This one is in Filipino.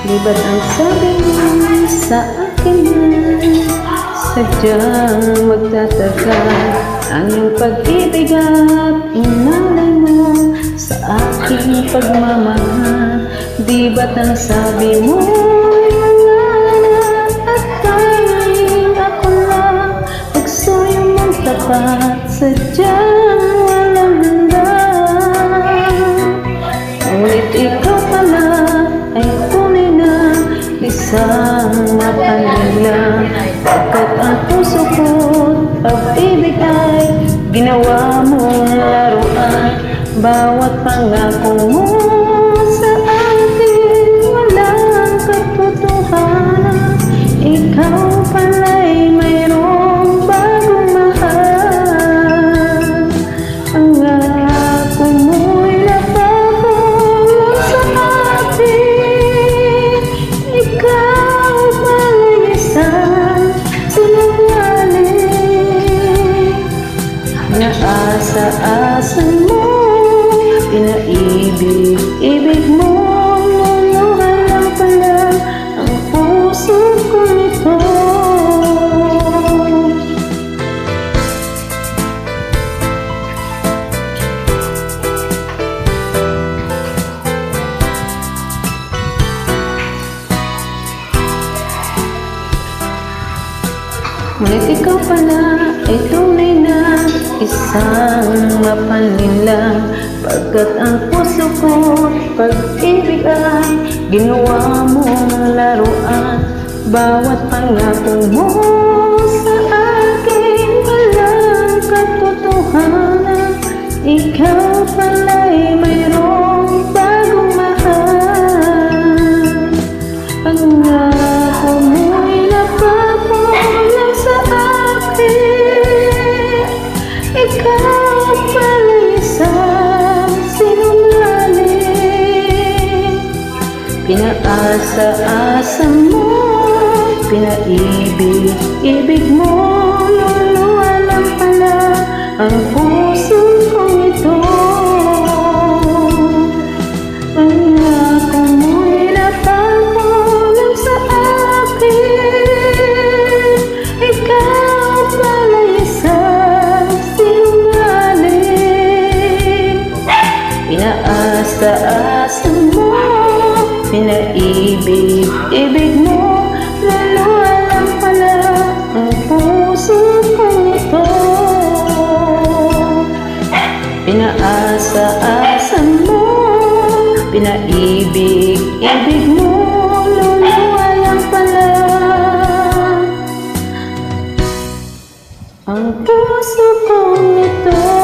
Di ba't ang sabi mo sa akin na sadyang magtatagal ang iyong pag-ibig at inalay mo sa aking pagmamahal? Di ba't ang sabi mo mangarap at tanging ako lang pagsuyo mong tapat, sadyang walang hanggan? Ngunit ikaw pala ay tunay na isang mapanila, pagkat ang puso ko't pag-ibig ay ginawa mong laruan. Bawat pangako mo sa akin walang katotohanan. Ikaw pala'y mayroong bagong mahal. Ang ako mo'y napakulong sa atin. Ikaw pala'y isang sinungaling. Naasa-asa mo, pinaibig-ibig mo, luluhan lang pala ang puso ko nito. Ngunit ikaw pala ay tunay na isang mapanlinlang, pagkat ang puso ko't pag-ibig ay ginawa mong laruan. Bawat pangako mo sa akin walang katotohanan. Ikaw pala'y mayroong bagong mahal. Ang ako mo'y napakulang sa akin. Ikaw pala'y isang sinungaling. Pinaasa-asa mo, pinaibig-ibig mo, luluwa lang pala ang puso kong ito. Ang ako mo'y napakulang sa akin. Ikaw pala'y isang sinungaling. Pinaasa-asa mo, pinaibig-ibig mo, luluwa lang pala ang puso kong ito. Pinaasa-asa mo, pinaibig-ibig mo, luluwa lang pala ang puso kong ito.